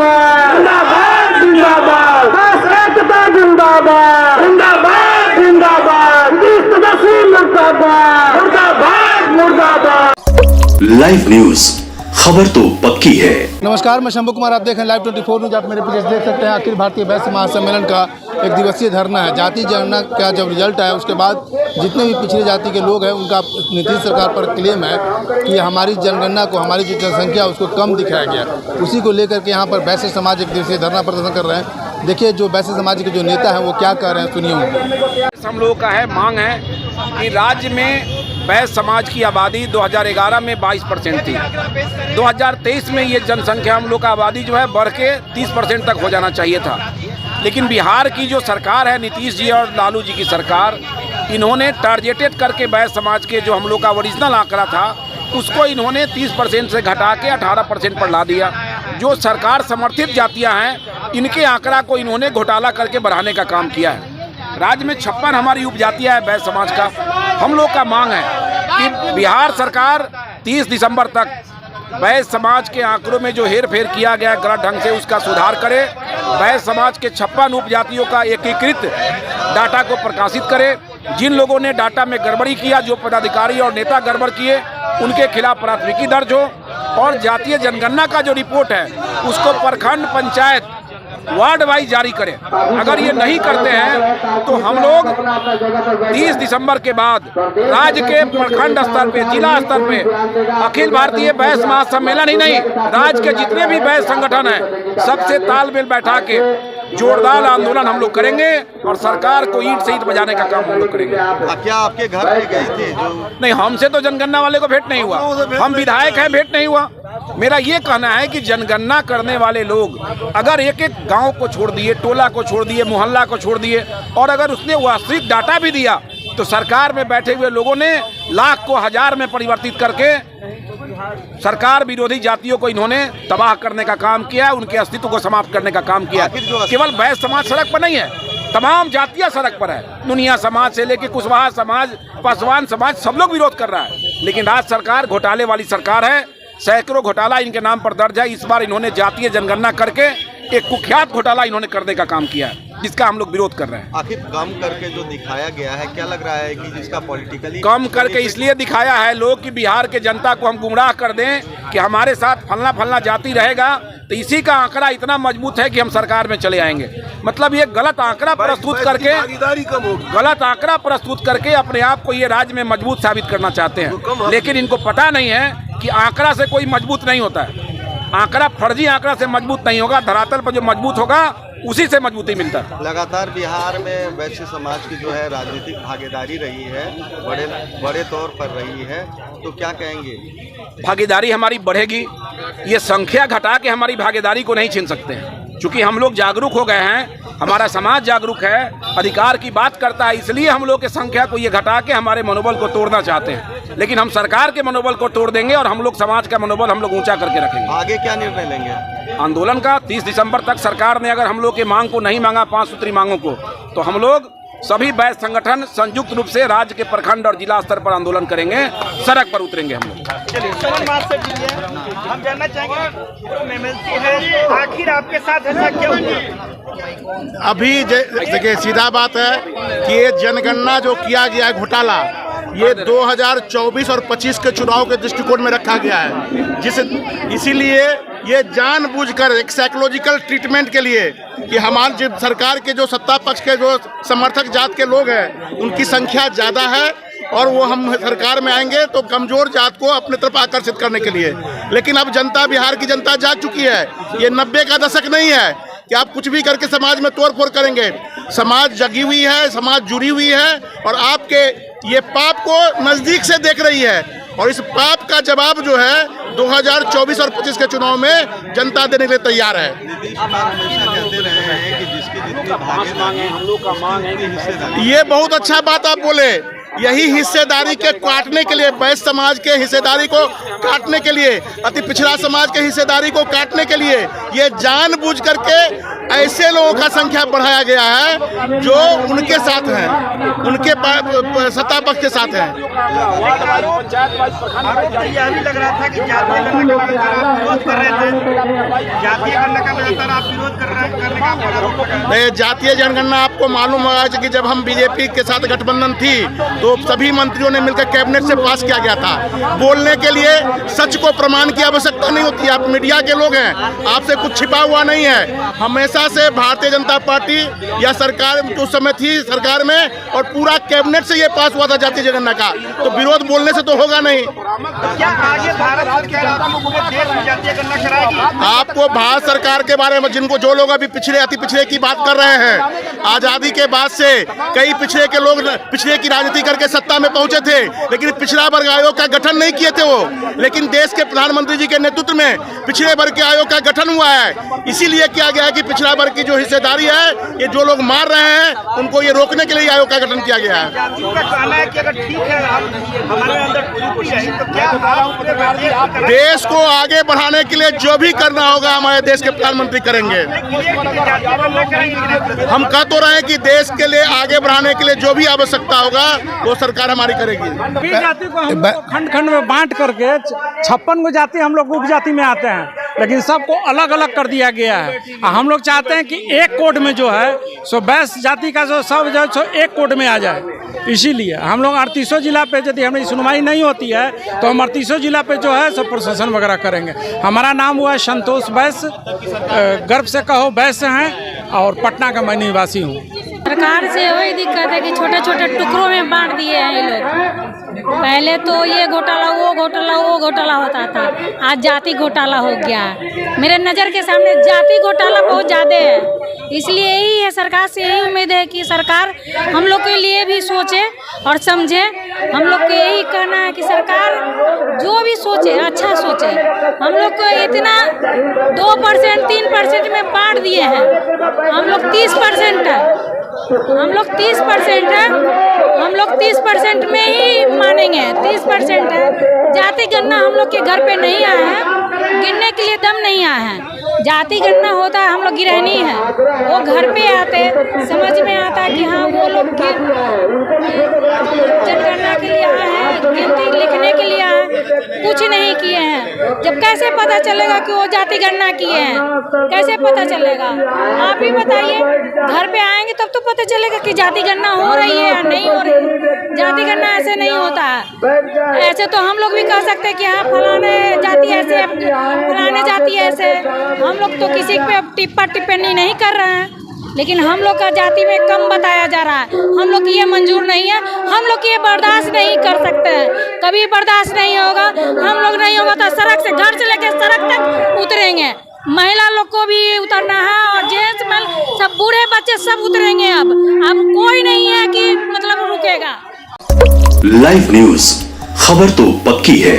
जिंदाबाद जिंदाबाद जिंदाबाद, बस एकता जिंदाबाद जिंदाबाद जिंदाबाद, मुर्दाबाद मुर्दाबाद मुर्दाबाद। लाइव न्यूज, खबर तो पक्की है। नमस्कार, मैं शंभू कुमार, आप देख रहे हैं लाइव 24 न्यूज। आप मेरे पीछे देख सकते हैं अखिल भारतीय वैश्य महासम्मेलन का एक दिवसीय धरना है। जाति जनगणना का जब रिजल्ट आया उसके बाद जितने भी पिछड़ी जाति के लोग हैं उनका नीतीश सरकार पर क्लेम है कि हमारी जनगणना को, हमारी जो जनसंख्या उसको कम दिखाया गया। उसी को लेकर के यहाँ पर वैश्य समाज एक दिवसीय धरना प्रदर्शन कर रहे हैं। देखिए जो वैश्य समाज के जो नेता हैं वो क्या कह रहे हैं, सुनिए। हम लोगों का है मांग है कि राज्य में वैश्य समाज की आबादी 2011 में 22% थी। 2023 में ये जनसंख्या हम लोग का आबादी जो है बढ़ के 30% तक हो जाना चाहिए था। लेकिन बिहार की जो सरकार है, नीतीश जी और लालू जी की सरकार, इन्होंने टारगेटेड करके वैश्य समाज के जो हम लोग का ओरिजिनल आंकड़ा था उसको इन्होंने 30% से घटा के 18% पर ला दिया। जो सरकार समर्थित जातियाँ हैं इनके आंकड़ा को इन्होंने घोटाला करके बढ़ाने का काम किया है। राज्य में 56 हमारी उपजातियाँ है वैश्य समाज का। हम लोग का मांग है कि बिहार सरकार 30 दिसंबर तक वैश्य समाज के आंकड़ों में जो हेर फेर किया गया गलत ढंग से उसका सुधार करे। वैश्य समाज के 56 उपजातियों का एकीकृत डाटा को प्रकाशित करे। जिन लोगों ने डाटा में गड़बड़ी किया, जो पदाधिकारी और नेता गड़बड़ किए, उनके खिलाफ प्राथमिकी दर्ज हो। और जातीय जनगणना का जो रिपोर्ट है उसको प्रखंड, पंचायत, वार्ड वाइज जारी करें। अगर ये नहीं करते हैं तो हम लोग 30 दिसंबर के बाद राज्य के प्रखंड स्तर पे, जिला स्तर पे अखिल भारतीय वैश्य महासम्मेलन ही नहीं, राज्य के जितने भी वैश्य संगठन हैं सबसे तालमेल बैठा के जोरदार आंदोलन हम लोग करेंगे और सरकार को ईंट से ईंट बजाने का काम हम लोग करेंगे। क्या आपके घर पे गई थी? नहीं, हमसे तो जनगणना वाले को भेंट नहीं हुआ। हम विधायक हैं, भेंट नहीं हुआ। मेरा ये कहना है कि जनगणना करने वाले लोग अगर एक एक गांव को छोड़ दिए, टोला को छोड़ दिए, मोहल्ला को छोड़ दिए और अगर उसने वास्तविक डाटा भी दिया तो सरकार में बैठे हुए लोगों ने लाख को हजार में परिवर्तित करके सरकार विरोधी जातियों को इन्होंने तबाह करने का काम किया है, उनके अस्तित्व को समाप्त करने का काम किया है। केवल वैश्य समाज सड़क पर नहीं है, तमाम जातियां सड़क पर है। दुनिया समाज से लेकर कुशवाहा समाज, पासवान समाज, सब लोग विरोध कर रहा है। लेकिन राज्य सरकार घोटाले वाली सरकार है। सैकड़ों घोटाला इनके नाम पर दर्ज है। इस बार इन्होंने जातीय जनगणना करके एक कुख्यात घोटाला इन्होंने करने का काम किया है, जिसका हम लोग विरोध कर रहे हैं। आखिर कम करके जो दिखाया गया है, क्या लग रहा है कि जिसका पॉलिटिकली कम करके इसलिए दिखाया है लोग कि बिहार के जनता को हम गुमराह कर दें कि हमारे साथ फलना फलना जाति रहेगा तो इसी का आंकड़ा इतना मजबूत है कि हम सरकार में चले आएंगे। मतलब ये गलत आंकड़ा प्रस्तुत करके, गलत आंकड़ा प्रस्तुत करके अपने आप को ये राज्य में मजबूत साबित करना चाहते हैं। लेकिन इनको पता नहीं है कि आंकड़ा से कोई मजबूत नहीं होता है। आंकड़ा, फर्जी आंकड़ा से मजबूत नहीं होगा। धरातल पर जो मजबूत होगा उसी से मजबूती मिलता है। लगातार बिहार में वैश्य समाज की जो है राजनीतिक भागीदारी रही है, बड़े तौर पर रही है, तो क्या कहेंगे? भागीदारी हमारी बढ़ेगी। ये संख्या घटा के हमारी भागीदारी को नहीं छीन सकते हैं। चूँकि हम लोग जागरूक हो गए हैं, हमारा समाज जागरूक है, अधिकार की बात करता है, इसलिए हम लोग की संख्या को ये घटा के हमारे मनोबल को तोड़ना चाहते हैं। लेकिन हम सरकार के मनोबल को तोड़ देंगे और हम लोग समाज का मनोबल हम लोग ऊंचा करके रखेंगे। आगे क्या निर्णय लेंगे? आंदोलन का 30 दिसंबर तक सरकार ने अगर हम लोग के मांग को नहीं मांगा, 5 सूत्री मांगों को, तो हम लोग सभी वैश्य संगठन संयुक्त रूप से राज्य के प्रखंड और जिला स्तर पर आंदोलन करेंगे, सड़क पर उतरेंगे हम लोग। हम जानना चाहेंगे MLC है, आखिर आपके साथ ऐसा क्यों हुआ? अभी देखिए, सीधा बात है कि ये जनगणना जो किया गया है घोटाला, ये 2024 और 25 के चुनाव के दृष्टिकोण में रखा गया है। इसीलिए ये जानबूझकर एक साइकोलॉजिकल ट्रीटमेंट के लिए कि हमारी सरकार के जो सत्ता पक्ष के जो समर्थक जात के लोग हैं उनकी संख्या ज़्यादा है और वो हम सरकार में आएंगे तो कमज़ोर जात को अपने तरफ आकर्षित करने के लिए। लेकिन अब जनता, बिहार की जनता जाग चुकी है। ये 90 का दशक नहीं है कि आप कुछ भी करके समाज में तोड़ फोड़ करेंगे। समाज जगी हुई है, समाज जुड़ी हुई है और आपके ये पाप को नज़दीक से देख रही है। और इस पाप का जवाब जो है 2024 और 25 के चुनाव में जनता देने के लिए तैयार है। नीतीश कुमार हमेशा कहते रहे हैं कि जिसकी जितनी भागीदारी, हम लोग का मांग है कि ये बहुत अच्छा बात आप बोले यही हिस्सेदारी के काटने के लिए, वैश्य समाज के हिस्सेदारी को काटने के लिए, अति पिछड़ा समाज के हिस्सेदारी को काटने के लिए ये जानबूझ करके ऐसे लोगों का संख्या बढ़ाया गया है जो उनके साथ हैं, उनके सत्ता पक्ष के साथ हैं। आरोप यह भी लग रहा था कि जातीय गणना का लगातार आप विरोध कर रहे थे, जातीय गणना का लगातार आप विरोध करने का आरोप लगा है। नहीं, जातीय जनगणना आपको मालूम होगा कि जब हम बीजेपी के साथ गठबंधन थी तो सभी मंत्रियों ने मिलकर कैबिनेट से पास किया गया था। बोलने के लिए सच को प्रमाण की आवश्यकता नहीं होती। आप मीडिया के लोग हैं, आपसे कुछ छिपा हुआ नहीं है। हमेशा से भारतीय जनता पार्टी या सरकार उस समय थी सरकार में, और पूरा कैबिनेट से ये पास हुआ था जातीय जनगणना का, तो विरोध बोलने से तो होगा नहीं। क्या आगे भारत सरकार पूरे देश में जातीय गणना कराएगी? आपको भारत सरकार के बारे में, जिनको जो लोग अभी पिछड़े अति पिछड़े की बात कर रहे हैं, आजादी के बाद से कई पिछड़े के लोग पिछड़े की राजनीति करके सत्ता में पहुंचे थे, लेकिन पिछड़ा वर्ग आयोग का गठन नहीं किए थे वो। लेकिन देश के प्रधानमंत्री जी के नेतृत्व में पिछड़े वर्ग के आयोग का गठन हुआ है। इसीलिए किया गया है कि पिछड़ा वर्ग की जो हिस्सेदारी है, ये जो लोग मार रहे हैं उनको ये रोकने के लिए आयोग का गठन किया गया है। उनका कहना है कि अगर ठीक है हमारे अंदर त्रुटि है तो क्या देश को आगे बढ़ाने के लिए जो भी करना होगा हमारे देश के प्रधानमंत्री करेंगे। हम कह तो रहे हैं कि देश के लिए आगे बढ़ाने के लिए जो भी आवश्यकता होगा वो सरकार हमारी करेगी। जाति को हम खंड खंड में बांट करके 56 को जाति हम लोग उपजाति में आते हैं, लेकिन सबको अलग अलग कर दिया गया है। हम लोग चाहते हैं कि एक कोड में जो है सो वैश्य जाति का जो सब जो सो एक कोड में आ जाए। इसीलिए हम लोग 38 जिला पे यदि हमारी सुनवाई नहीं होती है तो हम 38 जिला पे जो है सब प्रशासन वगैरह करेंगे। हमारा नाम हुआ संतोष वैश्य, गर्व से कहो वैश्य हैं, और पटना का मैं निवासी हूँ। सरकार से वही दिक्कत है कि छोटे छोटे टुकड़ों में बांट दिए हैं ये लोग। पहले तो ये घोटाला वो घोटाला होता था, आज जाति घोटाला हो गया है। मेरे नज़र के सामने जाति घोटाला बहुत ज़्यादा है। इसलिए यही है, सरकार से यही उम्मीद है कि सरकार हम लोग के लिए भी सोचे और समझे। हम लोग को यही कहना है कि सरकार जो भी सोचे अच्छा सोचे। हम लोग को इतना 2% 3% में बांट दिए हैं, हम लोग 30% है, हम लोग 30% है, हम लोग 30% में ही मानेंगे। 30% है। जाति गणना हम लोग के घर पे नहीं आया है, गिनने के लिए दम नहीं आया है। जाति गणना होता है, हम लोग गृहिणी हैं, वो घर पे आते समझ में आता है कि हाँ वो लोग जनगणना के लिए आए हैं, गिनती लिखने के लिए आए हैं, कुछ नहीं किए हैं। जब कैसे पता चलेगा कि वो जाति गणना किए हैं? कैसे पता चलेगा? आप ही बताइए। घर पे आएंगे तब तो पता चलेगा कि जाति गणना हो रही है या नहीं हो रही है। जाति गणना ऐसे नहीं होता है। ऐसे तो हम लोग भी कह सकते हैं कि हाँ फलाने जाति ऐसे, फलाने जाति ऐसे। हम लोग तो किसी पे टिप्पा टिप्पणी नहीं कर रहे हैं, लेकिन हम लोग का जाति में कम बताया जा रहा है। हम लोग ये मंजूर नहीं है, हम लोग ये बर्दाश्त नहीं कर सकते हैं, कभी बर्दाश्त नहीं होगा। हम लोग नहीं होगा तो सड़क से, घर से लेकर सड़क तक उतरेंगे। महिला लोग को भी उतरना है और जेंट्स में सब, बूढ़े बच्चे सब उतरेंगे। अब कोई नहीं है कि मतलब रुकेगा। लाइव न्यूज, खबर तो पक्की है।